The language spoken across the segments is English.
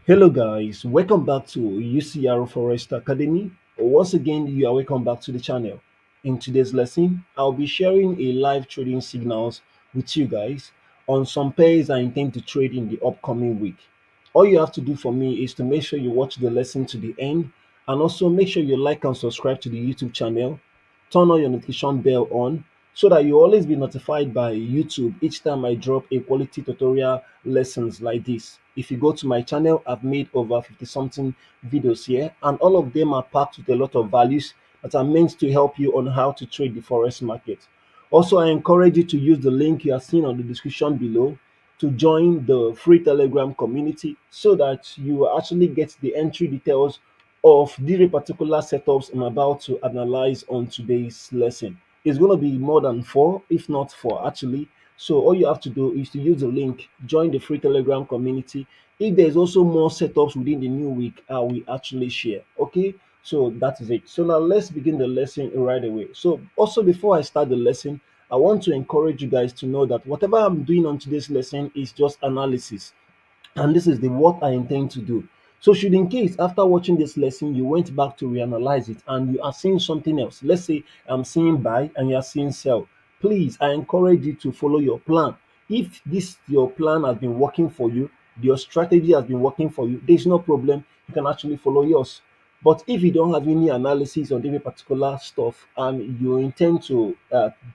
Hello guys, welcome back to UCR Forest Academy. Once again, you are welcome back to the channel. In today's lesson, I'll be sharing a live trading signals with you guys on some pairs I intend to trade in the upcoming week. All you have to do for me is to make sure you watch the lesson to the end and also make sure you like and subscribe to the YouTube channel. Turn on your notification bell on so that you always be notified by YouTube each time I drop a quality tutorial lessons like this. If you go to my channel, I've made over 50 something videos here, and all of them are packed with a lot of values that are meant to help you on how to trade the forex market. Also, I encourage you to use the link you are seeing on the description below to join the free Telegram community so that you actually get the entry details of the particular setups I'm about to analyze on today's lesson. It's going to be more than four, if not four, actually. So all you have to do is to use the link, join the free Telegram community. If there's also more setups within the new week, I will actually share. Okay, so that is it. So now let's begin the lesson right away. So also before I start the lesson, I want to encourage you guys to know that whatever I'm doing on today's lesson is just analysis, and this is the what I intend to do. So should in case after watching this lesson you went back to reanalyze it and you are seeing something else, let's say I'm seeing buy and you are seeing sell, please I encourage you to follow your plan. If this your plan has been working for you, your strategy has been working for you, there's no problem, you can actually follow yours. But if you don't have any analysis on any particular stuff and you intend to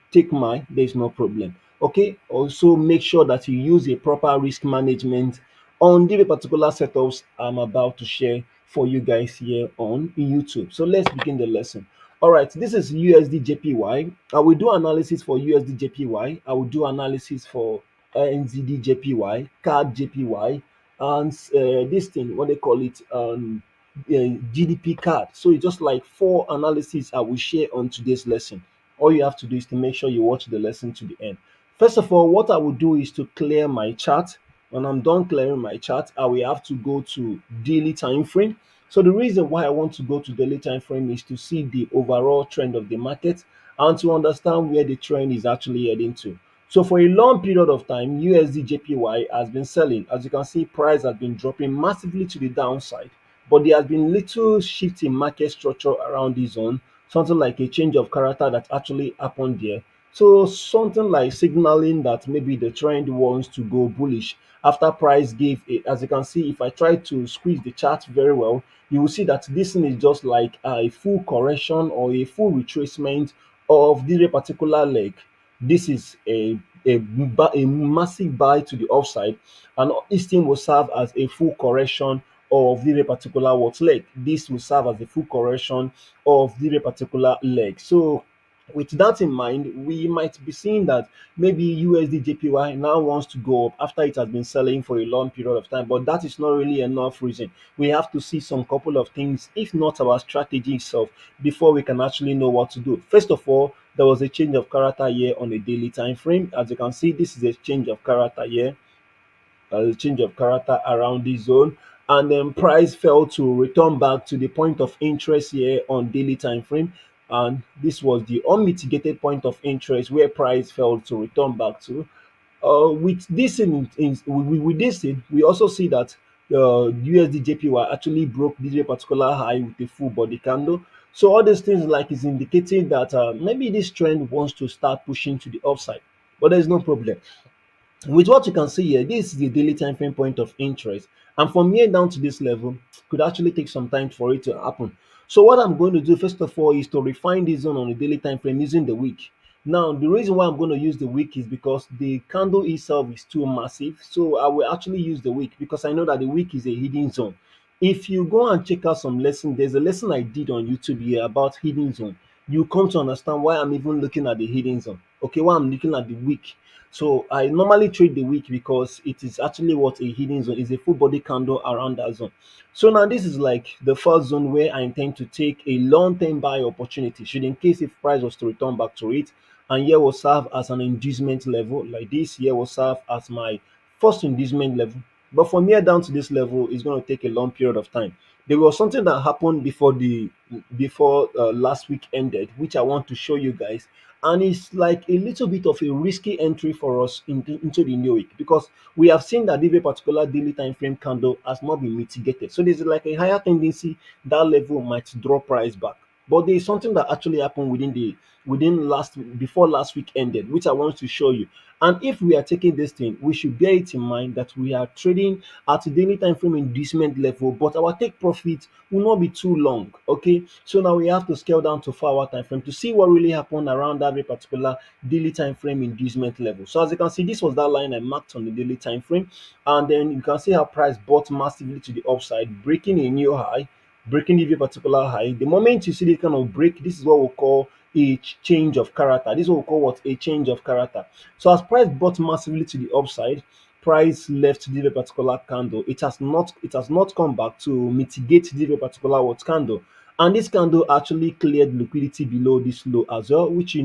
take mine, there's no problem. Okay, also make sure that you use a proper risk management on the particular setups I'm about to share for you guys here on YouTube. So let's begin the lesson. All right, this is USD JPY. I will do analysis for USD JPY. I will do analysis for NZD JPY, CAD JPY, and this thing, what they call it, GDP card. So it's just like four analysis I will share on today's lesson. All you have to do is to make sure you watch the lesson to the end. First of all, what I will do is to clear my chart. When I'm done clearing my chart, I will have to go to daily time frame. So the reason why I want to go to daily time frame is to see the overall trend of the market and to understand where the trend is actually heading to. So for a long period of time, USD JPY has been selling. As you can see, price has been dropping massively to the downside, but there has been little shift in market structure around this zone, something like a change of character that actually happened there. So something like signaling that maybe the trend wants to go bullish after price gave it. As you can see, if I try to squeeze the chart very well, you will see that this thing is just like a full correction or a full retracement of the particular leg. This is a massive buy to the upside, and this thing will serve as a full correction of the particular what leg. This will serve as a full correction of the particular leg. So with that in mind, we might be seeing that maybe USD JPY now wants to go up after it has been selling for a long period of time, but that is not really enough reason. We have to see some couple of things, if not our strategy itself, before we can actually know what to do. First of all, there was a change of character here on a daily time frame. As you can see, this is a change of character here, a change of character around this zone, and then price fell to return back to the point of interest here on daily time frame, and this was the unmitigated point of interest where price fell to return back to. With this with this thing, we also see that USD JPY actually broke this particular high with a full body candle. So all these things like is indicating that maybe this trend wants to start pushing to the upside, but there's no problem. With what you can see here, this is the daily time frame point of interest, and from here down to this level could actually take some time for it to happen. So what I'm going to do first of all is to refine this zone on the daily time frame using the week. Now the reason why I'm going to use the week is because the candle itself is too massive, so I will actually use the week because I know that the week is a hidden zone. If you go and check out some lesson, there's a lesson I did on YouTube here about hidden zone. You come to understand why I'm even looking at the hidden zone. Okay, why I'm looking at the week. So I normally trade the week because it is actually what a hidden zone is, a full body candle around that zone. So now this is like the first zone where I intend to take a long term buy opportunity. Should in case if price was to return back to it, and here will serve as an inducement level like this. Here will serve as my first inducement level. But from here down to this level, it's going to take a long period of time. There was something that happened before last week ended, which I want to show you guys, and it's like a little bit of a risky entry for us into the new week, because we have seen that this particular daily time frame candle has not been mitigated. So there's like a higher tendency that level might draw price back. But there is something that actually happened within last before last week ended, which I want to show you. And if we are taking this thing, we should bear it in mind that we are trading at a daily time frame inducement level, but our take profit will not be too long. Okay, so now we have to scale down to 4 hour time frame to see what really happened around that very particular daily time frame inducement level. So as you can see, this was that line I marked on the daily time frame, and then you can see how price bought massively to the upside, breaking a new high, breaking the particular high. The moment you see this kind of break, this is what we call a change of character. This is what we call what a change of character. So as price bought massively to the upside, price left this particular candle. It has not come back to mitigate this particular what candle. And this candle actually cleared liquidity below this low as well, which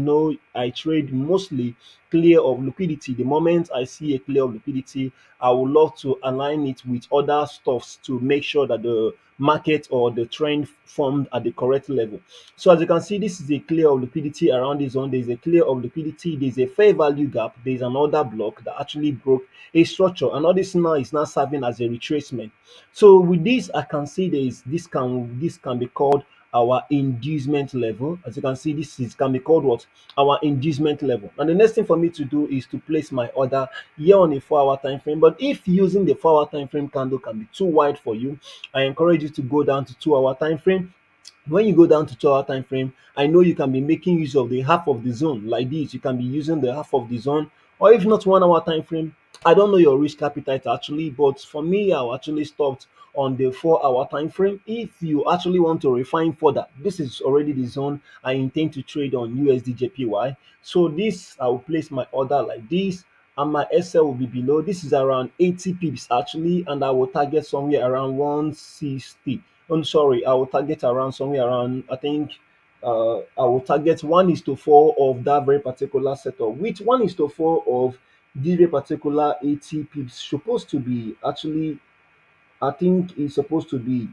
I trade mostly clear of liquidity. The moment I see a clear of liquidity, I would love to align it with other stuffs to make sure that the market or the trend formed at the correct level. So as you can see, this is a clear of liquidity around this zone. There's a clear of liquidity. There's a fair value gap. There's another block that actually broke a structure, and all this now is now serving as a retracement. So with this, I can see this can be called our inducement level. As you can see, this is can be called what our inducement level. And the next thing for me to do is to place my order here on a 4 hour time frame. But if using the 4 hour time frame candle can be too wide for you, I encourage you to go down to 2 hour time frame. When you go down to 2 hour time frame, I know you can be making use of the half of the zone like this. You can be using the half of the zone, or if not 1 hour time frame. I don't know your risk appetite actually, but for me, I'll actually stopped on the 4 hour time frame. If you actually want to refine further, this is already the zone I intend to trade on USDJPY. So this, I will place my order like this, and my SL will be below. This is around 80 pips actually, and I will target somewhere around 160. I'm sorry, I will target around somewhere around, I think, I will target 1 is to 4 of that very particular setup, which 1 is to 4 of this very particular 80 pips supposed to be actually, I think it's supposed to be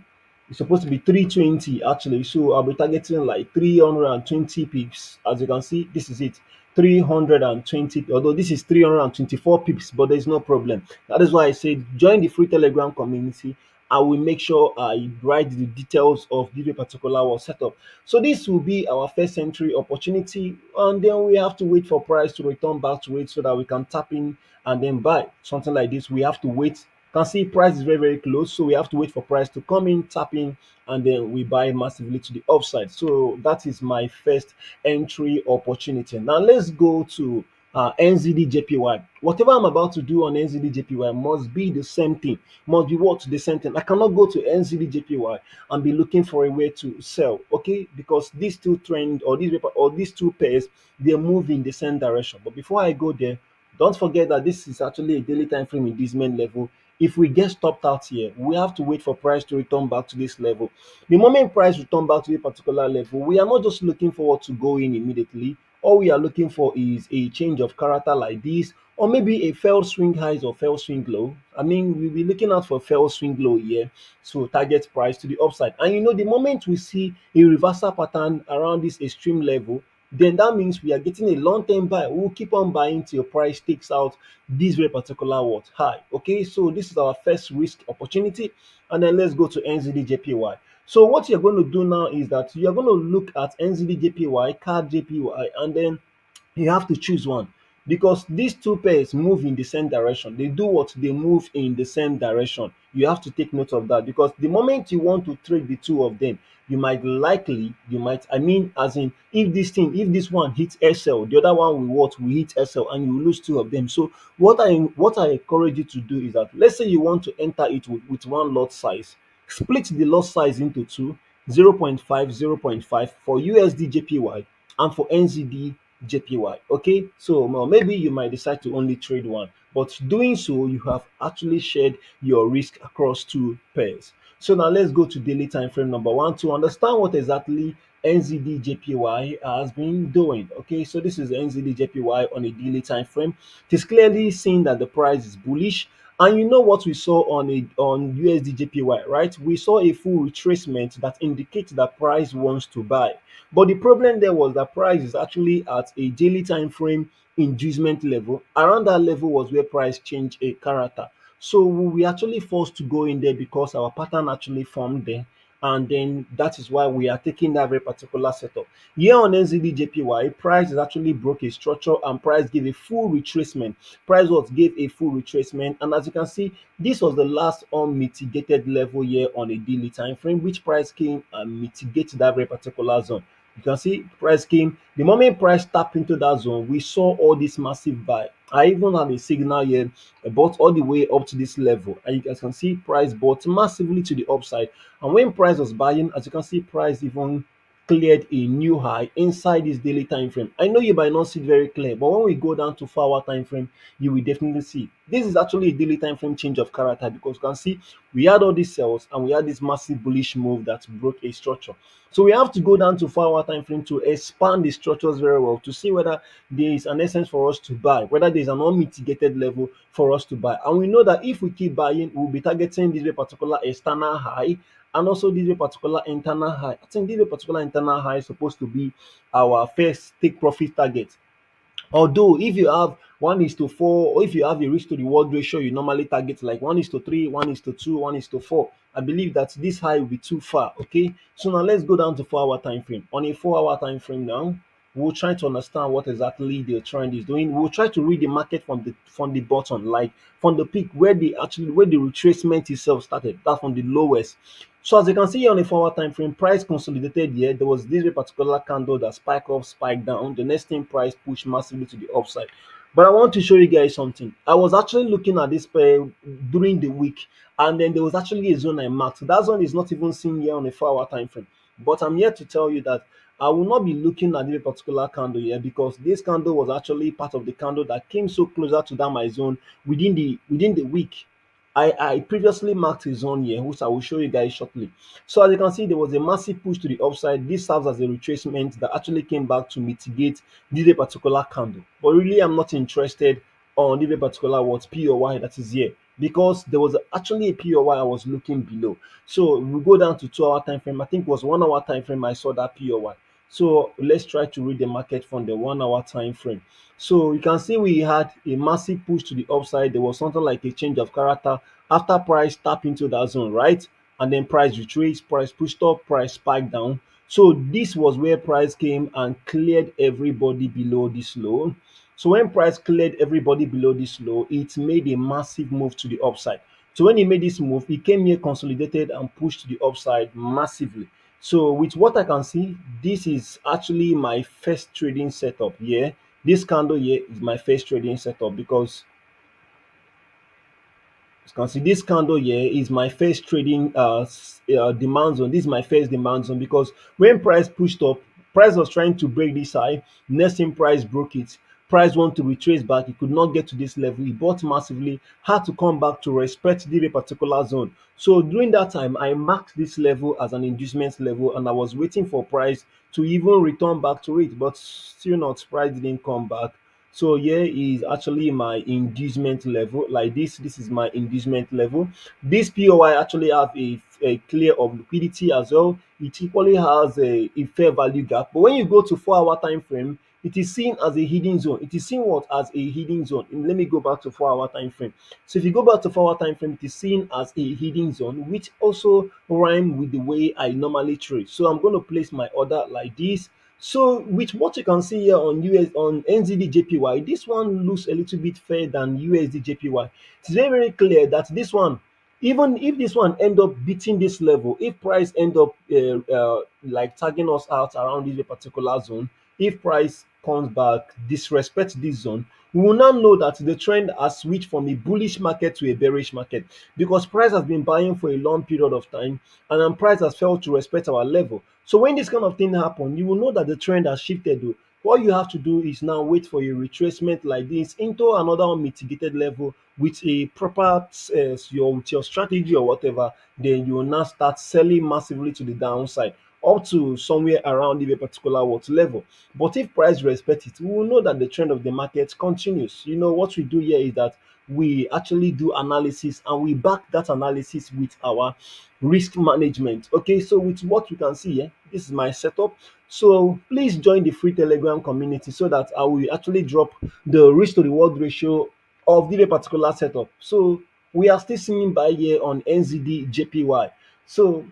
320 actually. So I'll be targeting like 320 pips. As you can see, this is it. 320, although this is 324 pips, but there's no problem. That is why I said join the free Telegram community. I will make sure I write the details of this particular setup. So this will be our first entry opportunity, and then we have to wait for price to return back to it so that we can tap in and then buy something like this. We have to wait. Can see price is very very close, so we have to wait for price to come in, tap in, and then we buy massively to the upside. So that is my first entry opportunity. Now let's go to NZDJPY. Whatever I'm about to do on NZDJPY must be the same thing, must be what the same thing. I cannot go to NZDJPY and be looking for a way to sell, okay? Because these two trend or these two pairs, they move in the same direction. But before I go there, don't forget that this is actually a daily time frame inducement level. If we get stopped out here, we have to wait for price to return back to this level. The moment price return back to a particular level, we are not just looking forward to go in immediately. All we are looking for is a change of character like this, or maybe a fail swing highs or fail swing low. I mean, we'll be looking out for fail swing low here to target price to the upside. And the moment we see a reversal pattern around this extreme level, then that means we are getting a long-term buy. We'll keep on buying till price takes out this very particular what high. Okay, so this is our first risk opportunity, and then let's go to NZDJPY. So what you're going to do now is that you're going to look at NZDJPY, CAD JPY, and then you have to choose one, because these two pairs move in the same direction. They do what they move in the same direction. You have to take note of that, because the moment you want to trade the two of them, you might, I mean, as in, if this one hits SL, the other one will hit SL, and you will lose two of them. So what I encourage you to do is that, let's say you want to enter it with one lot size, split the lot size into two, 0.5, 0.5 for USD JPY and for NZD JPY. Okay, so maybe you might decide to only trade one, but doing so, you have actually shared your risk across two pairs. So now let's go to daily time frame number one to understand what exactly NZD JPY has been doing. Okay, so this is NZD JPY on a daily time frame. It is clearly seen that the price is bullish, And you know what we saw on USD right? We saw a full retracement that indicates that price wants to buy. But the problem there was that price is actually at a daily time frame inducement level. Around that level was where price changed a character. So we actually forced to go in there because our pattern actually formed there. And then that is why we are taking that very particular setup. Here on NZD price is actually broke a structure and price gave a full retracement. Price was gave a full retracement, and as you can see, this was the last unmitigated level here on a daily time frame, which price came and mitigated that very particular zone. You can see price came the moment price tapped into that zone, we saw all this massive buy. I even had a signal here, bought all the way up to this level, and you guys can see price bought massively to the upside. And when price was buying, as you can see, price even cleared a new high inside this daily time frame. I know you might not see it very clear, but when we go down to 4 hour time frame, you will definitely see this is actually a daily time frame change of character, because you can see we had all these cells and we had this massive bullish move that broke a structure. So we have to go down to 4 hour time frame to expand the structures very well to see whether there is an essence for us to buy, whether there is an unmitigated level for us to buy. And we know that if we keep buying, we'll be targeting this very particular external high and also this very particular internal high. I think this very particular internal high is supposed to be our first take profit target. Although if you have 1:4, or if you have a risk to reward ratio, you normally target like 1:3, 1:2, 1:4. I believe that this high will be too far. Okay, so now let's go down to 4 hour time frame. On a 4 hour time frame now, we'll try to understand what exactly the trend is doing. We'll try to read the market from the bottom, like from the peak where the retracement itself started. That's from the lowest. So as you can see here on the 4 hour time frame, price consolidated here. There was this very particular candle that spike up, spike down. The next thing, price pushed massively to the upside. But I want to show you guys something. I was actually looking at this pair during the week, and then there was actually a zone I marked. That zone is not even seen here on a 4 hour time frame. But I'm here to tell you that I will not be looking at this particular candle here, because this candle was actually part of the candle that came so closer to that my zone within the week. I previously marked a zone here, which I will show you guys shortly. So as you can see, there was a massive push to the upside. This serves as a retracement that actually came back to mitigate this particular candle. But really, I'm not interested on this particular what POY that is here, because there was actually a POY I was looking below. So we go down to 2 hour time frame. I think it was 1 hour time frame I saw that POY. So let's try to read the market from the 1 hour time frame. So you can see we had a massive push to the upside. There was something like a change of character after price tap into that zone, right? And then price retrace, price pushed up, price spiked down. So this was where price came and cleared everybody below this low. So when price cleared everybody below this low, it made a massive move to the upside. So when it made this move, it came here consolidated and pushed to the upside massively. So with what I can see, this is actually my first trading setup here. This candle here is my first trading setup, because you can see this candle here is my first trading demand zone. This is my first demand zone, because when price pushed up, price was trying to break this high. Next thing, price broke it. Price want to retrace back. It could not get to this level. It bought massively, had to come back to respect the particular zone. So during that time, I marked this level as an inducement level, and I was waiting for price to even return back to it, but still not. Price didn't come back. So here is actually my inducement level. Like this is my inducement level. This POI actually have a clear of liquidity as well. It equally has a fair value gap. But when you go to 4 hour time frame, it is seen as a hidden zone. It is seen what as a hidden zone. And let me go back to 4 hour time frame. So if you go back to 4 hour time frame, it is seen as a hidden zone, which also rhyme with the way I normally trade. So I'm going to place my order like this. So with what you can see here on NZD JPY, this one looks a little bit fair than USD JPY. It's very very clear that this one, even if this one end up beating this level, if price end up like tagging us out around this particular zone, if price comes back disrespect this zone, we will now know that the trend has switched from a bullish market to a bearish market, because price has been buying for a long period of time, and then price has failed to respect our level. So when this kind of thing happen, you will know that the trend has shifted. Though. What you have to do is now wait for a retracement like this into another unmitigated level with a proper with your strategy or whatever. Then you will now start selling massively to the downside up to somewhere around the particular what level. But if price respect it, we will know that the trend of the market continues. You know what we do here is that we actually do analysis and we back that analysis with our risk management. Okay, so with what you can see here, this is my setup. So please join the free Telegram community so that I will actually drop the risk to reward ratio of the particular setup. So we are still seeing buy here on NZD JPY. So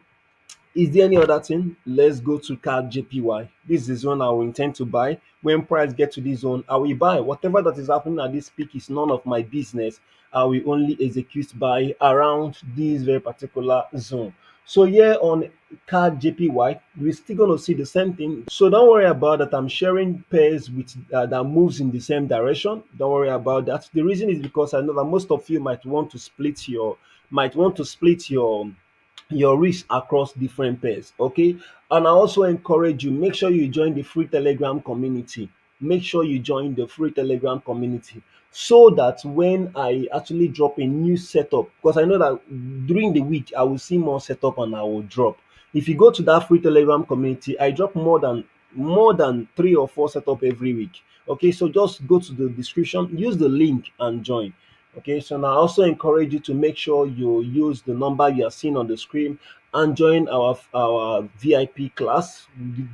is there any other thing? Let's go to card JPY. This is the zone I will intend to buy. When price get to this zone, I will buy. Whatever that is happening at this peak is none of my business. I will only execute buy around this very particular zone. So here on card JPY, we're still going to see the same thing. So don't worry about that. I'm sharing pairs with that moves in the same direction. Don't worry about that. The reason is because I know that most of you might want to split your risk across different pairs. Okay, and I also encourage you, make sure you join the free Telegram community. Make sure you join the free Telegram community so that when I actually drop a new setup, because I know that during the week I will see more setup and I will drop. If you go to that free Telegram community, I drop more than 3 or 4 setup every week. Okay, so just go to the description, use the link and join. Okay, so now I also encourage you to make sure you use the number you are seeing on the screen and join our VIP class.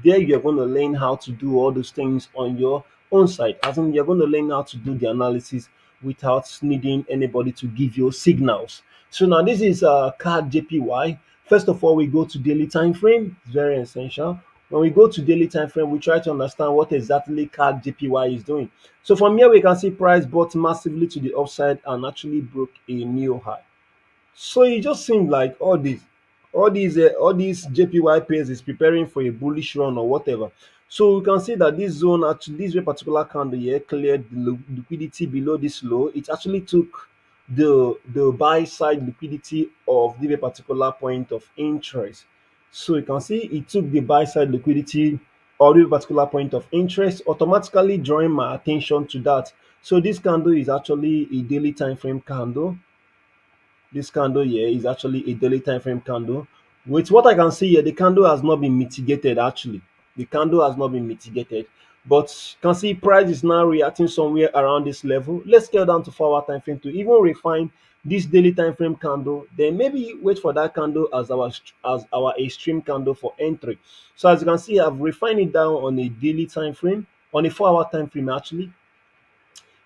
There you're going to learn how to do all those things on your own side. As in, you're going to learn how to do the analysis without needing anybody to give you signals. So now this is card JPY. First of all, we go to daily time frame. It's very essential. When we go to daily time frame, we try to understand what exactly card JPY is doing. So from here, we can see price bought massively to the upside and actually broke a new high. So it just seemed like all these JPY pairs is preparing for a bullish run or whatever. So we can see that this zone, actually this very particular candle here, cleared the liquidity below this low. It actually took the buy side liquidity of the very particular point of interest. So you can see it took the buy side liquidity or the particular point of interest, automatically drawing my attention to that. So this candle is actually a daily time frame candle. This candle here is actually a daily time frame candle. With what I can see here, the candle has not been mitigated actually. The candle has not been mitigated. But you can see price is now reacting somewhere around this level. Let's scale down to 4 hour time frame to even refine this daily time frame candle. Then maybe wait for that candle as our extreme candle for entry. So as you can see, I've refined it down on a daily time frame, on a 4 hour time frame actually.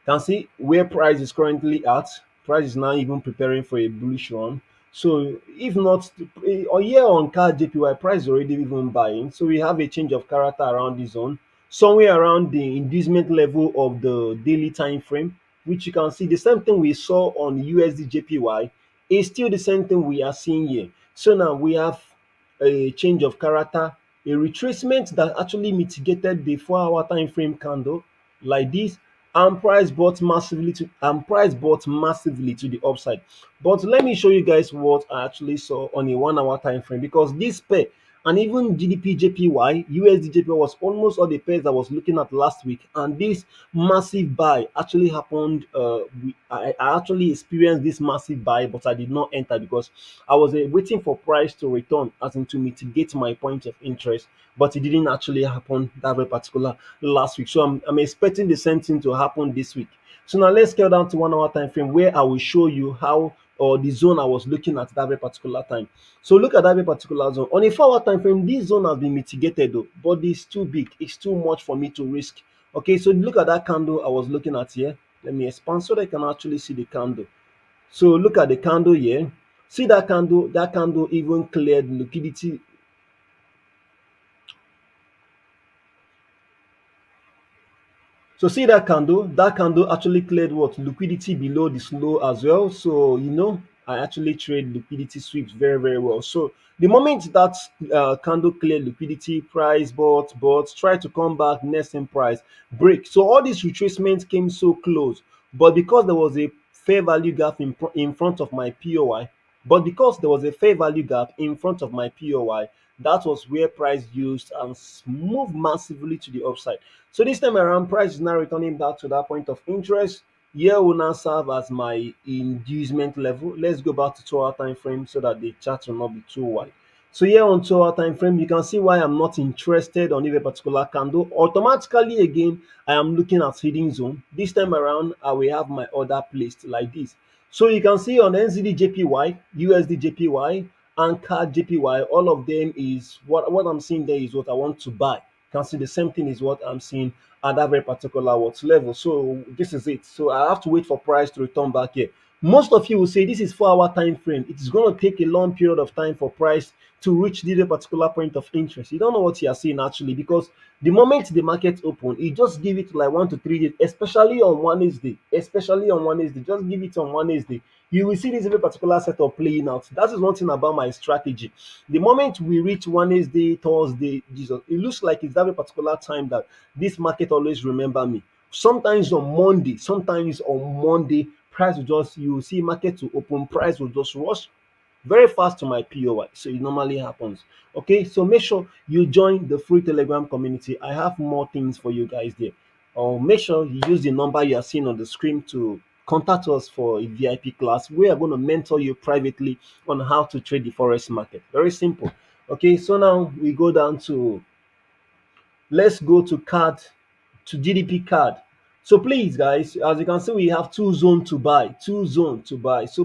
Can see where price is currently at. Price is now even preparing for a bullish run. So if not, a year on card JPY price is already even buying. So we have a change of character around this zone, somewhere around the inducement level of the daily time frame, which you can see the same thing we saw on USD JPY is still the same thing we are seeing here. So now we have a change of character, a retracement that actually mitigated the 4 hour time frame candle like this, and price bought massively to the upside. But let me show you guys what I actually saw on a 1 hour time frame, because this pair and even GDP JPY, USD JPY was almost all the pairs I was looking at last week, and this massive buy actually happened. I actually experienced this massive buy, but I did not enter because I was waiting for price to return, as in to mitigate my point of interest. But it didn't actually happen that very particular last week. So I'm expecting the same thing to happen this week. So now let's scale down to 1 hour time frame where I will show you how, or the zone I was looking at that very particular time. So look at that very particular zone. On a 4 hour time frame, this zone has been mitigated though, but it's too big. It's too much for me to risk. Okay, so look at that candle I was looking at here. Let me expand so that I can actually see the candle. So look at the candle here. See that candle? That candle even cleared liquidity. So see that candle actually cleared what? Liquidity below this low as well. So I actually trade liquidity sweeps very, very well. So the moment that candle cleared liquidity, price bought, try to come back, next in price, break. So all these retracements came so close, but because there was a fair value gap in front of my POI, but because there was a fair value gap in front of my POI, that was where price used and moved massively to the upside. So this time around, price is now returning back to that point of interest. Here will now serve as my inducement level. Let's go back to 2 hour time frame so that the chart will not be too wide. So here on 2 hour time frame, you can see why I'm not interested on if a particular candle. Automatically again, I am looking at hidden zone. This time around, I will have my order placed like this. So you can see on NZD JPY, USD JPY, and CAD JPY, all of them is what I'm seeing there is what I want to buy. You can see the same thing is what I'm seeing at that very particular what level. So this is it. So I have to wait for price to return back here. Most of you will say this is 4 hour time frame. It is going to take a long period of time for price to reach this particular point of interest. You don't know what you are seeing actually, because the moment the market open, it just give it like 1 to 3 days, especially on Wednesday. Especially on Wednesday, just give it on Wednesday. You will see this very particular setup playing out. That is one thing about my strategy. The moment we reach Wednesday, Thursday, Jesus, it looks like it's that very particular time that this market always remember me. Sometimes on Monday, price will just you will see market to open, price will just rush very fast to my POI. So it normally happens. Okay, so make sure you join the free Telegram community. I have more things for you guys there. Or make sure you use the number you are seeing on the screen to contact us for a VIP class. We are going to mentor you privately on how to trade the forex market. Very simple. Okay, so now we go down to let's go to card to GDP card. So please, guys, as you can see, we have two zone to buy. So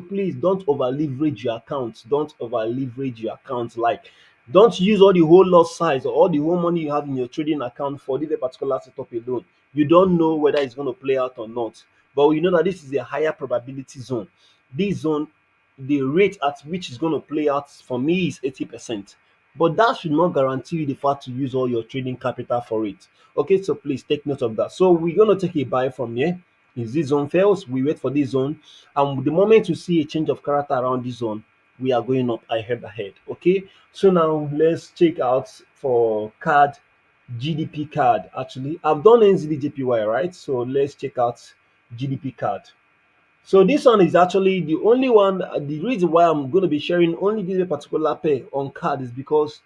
please don't over leverage your account. Don't over leverage your account. Like, don't use all the whole lot size or all the whole money you have in your trading account for this particular setup alone. You don't know whether it's going to play out or not. But we know that this is a higher probability zone. This zone, the rate at which it's going to play out for me is 80%. But that should not guarantee you the fact to use all your trading capital for it. Okay, so please take note of that. So we're going to take a buy from here. If this zone fails, we wait for this zone. And the moment you see a change of character around this zone, we are going up ahead. Okay, so now let's check out for card GDP card. Actually, I've done NZD right? So let's check out GDP card. So this one is actually the only one. The reason why I'm going to be sharing only this particular pair on card is because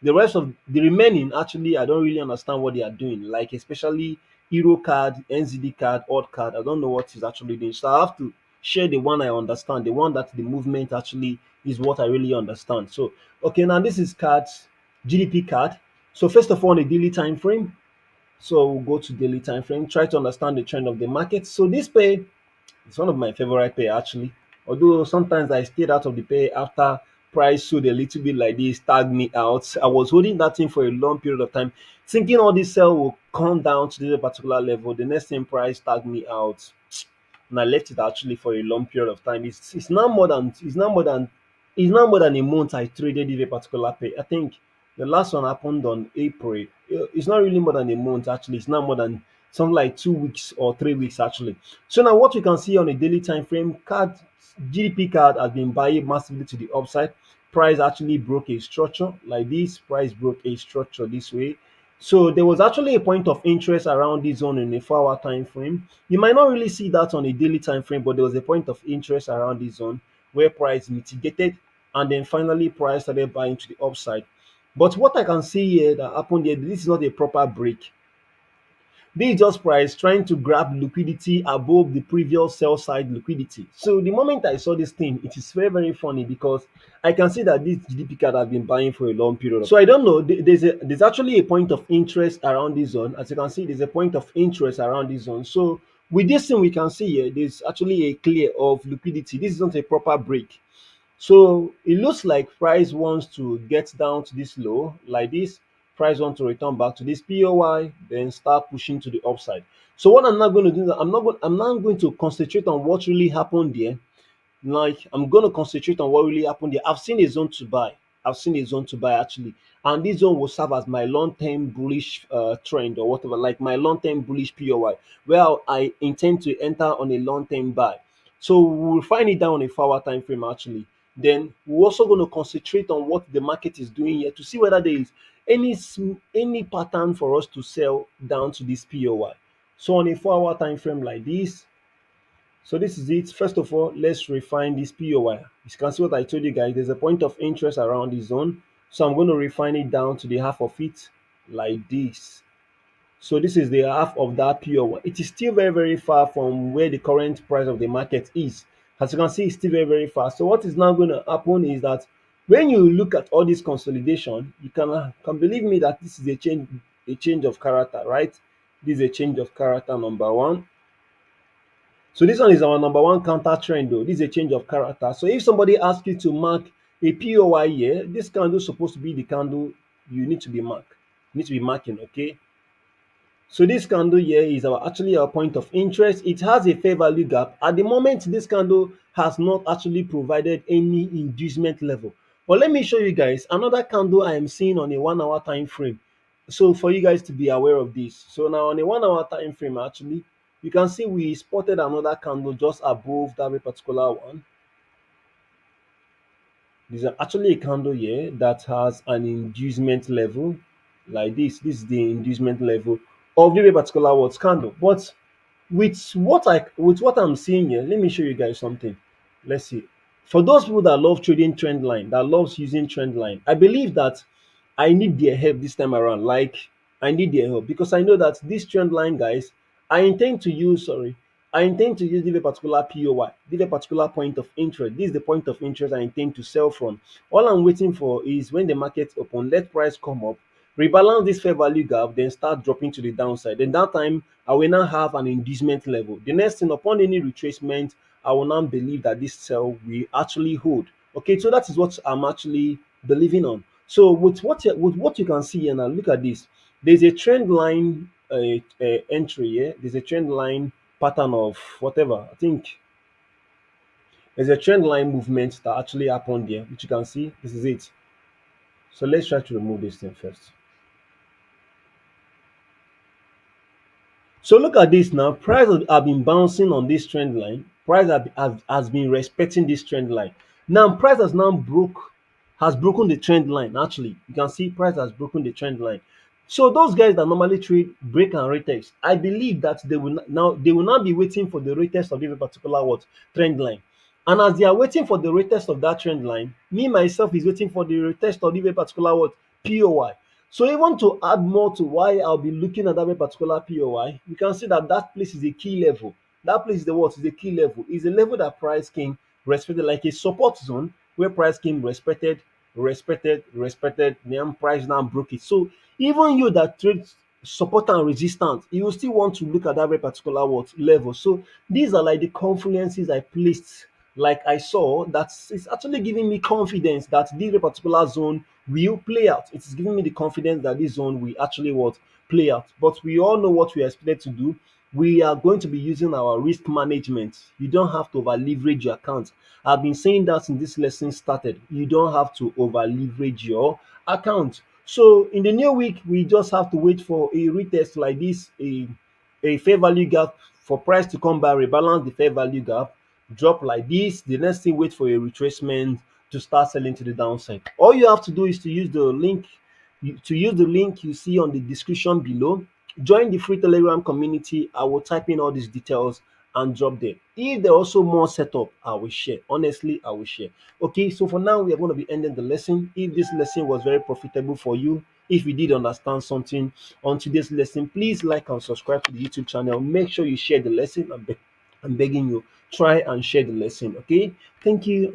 the rest of the remaining, actually, I don't really understand what they are doing. Like especially Euro card, NZD card, odd card. I don't know what is actually doing. So I have to share the one I understand, the one that the movement actually is what I really understand. So okay, now this is cards, GDP card. So first of all, the daily time frame. So we'll go to daily time frame. Try to understand the trend of the market. So this pair it's one of my favorite pair actually. Although sometimes I stayed out of the pair after price showed a little bit like this, tag me out. I was holding that thing for a long period of time, thinking all this sell will come down to this particular level. The next thing price tag me out, and I left it actually for a long period of time. It's now more than a month I traded in a particular pair. I think the last one happened on April. It's not really more than a month actually. It's now more than something like 2 weeks or 3 weeks actually. So now what you can see on a daily time frame, card GDP card has been buying massively to the upside. Price actually broke a structure like this. Price broke a structure this way. So there was actually a point of interest around this zone in a 4 hour time frame. You might not really see that on a daily time frame, but there was a point of interest around this zone where price mitigated and then finally price started buying to the upside. But what I can see here that happened here, this is not a proper break. This is just price trying to grab liquidity above the previous sell side liquidity. So the moment I saw this thing, it is very, very funny because I can see that this GDP card has been buying for a long period. So I don't know. There's actually a point of interest around this zone. As you can see, there's a point of interest around this zone. So with this thing, we can see here, there's actually a clear of liquidity. This is not a proper break. So it looks like price wants to get down to this low like this. Price wants to return back to this POI, then start pushing to the upside. So what I'm not going to do, I'm not going to concentrate on what really happened there. Like I'm going to concentrate on what really happened there. I've seen a zone to buy. I've seen a zone to buy actually, and this zone will serve as my long-term bullish trend or whatever, like my long-term bullish POI, where I intend to enter on a long-term buy. So we'll find it down on a 4 hour time frame actually. Then we're also going to concentrate on what the market is doing here to see whether there is any pattern for us to sell down to this POI. So on a 4 hour time frame like this, so this is it. First of all, let's refine this POI. You can see what I told you guys. There's a point of interest around this zone. So I'm going to refine it down to the half of it like this. So this is the half of that POI. It is still very, very far from where the current price of the market is. As you can see, it's still very, very far. So what is now going to happen is that When you look at all this consolidation, you can believe me that this is a change of character, right? This is a change of character, number one. So this one is our number one counter trend though. This is a change of character. So if somebody asks you to mark a POI here, this candle is supposed to be the candle you need to be mark. You need to be marking, okay? So this candle here is actually our point of interest. It has a fair value gap. At the moment, this candle has not actually provided any inducement level. But let me show you guys another candle I am seeing on a 1 hour time frame. So for you guys to be aware of this. So now on a 1 hour time frame, actually, you can see we spotted another candle just above that very particular one. There's actually a candle here that has an inducement level like this. This is the inducement level of the very particular what candle. But with what I'm seeing here, let me show you guys something. Let's see. For those people that love trading trend line, that loves using trend line, I believe that I need their help this time around. Like I need their help because I know that this trend line, guys, I intend to use this particular POY, this particular point of interest. This is the point of interest I intend to sell from. All I'm waiting for is when the market open, let price come up, rebalance this fair value gap, then start dropping to the downside. Then that time, I will now have an inducement level. The next thing, upon any retracement, I will now believe that this sell will actually hold. Okay, so that is what I'm actually believing on. So with what you can see here now, look at this. There's a trend line entry here. There's a trend line pattern of whatever. I think there's a trend line movement that actually happened there, which you can see. This is it. So let's try to remove this thing first. So look at this now. Price have been bouncing on this trend line. Price has been respecting this trend line. Now price has broken the trend line. Actually, you can see price has broken the trend line. So those guys that normally trade break and retest, I believe that they will now be waiting for the retest of this particular what trend line. And as they are waiting for the retest of that trend line, me myself is waiting for the retest of this particular what POY. So even to add more to why I'll be looking at that very particular POI, you can see that that place is a key level. That place is the what? Is a key level. Is a level that price came respected, like a support zone where price came respected, then price now broke it. So even you that trade support and resistance, you will still want to look at that very particular what level. So these are like the confluences I placed, like I saw, that is actually giving me confidence that this particular zone will play out. It is giving me the confidence that this zone will actually what play out. But we all know what we are expected to do. We are going to be using our risk management. You don't have to over leverage your account. I've been saying that since this lesson started. You don't have to over leverage your account. So in the new week, we just have to wait for a retest like this, a fair value gap for price to come back, rebalance the fair value gap, drop like this. The next thing, wait for a retracement to start selling to the downside. All you have to do is to use the link you see on the description below. Join the free Telegram community. I will type in all these details and drop there. If there are also more setup, I will share. Honestly, I will share. Okay, so for now, we are going to be ending the lesson. If this lesson was very profitable for you, if you did understand something on today's lesson, please like and subscribe to the YouTube channel. Make sure you share the lesson. I'm begging you, try and share the lesson. Okay, thank you.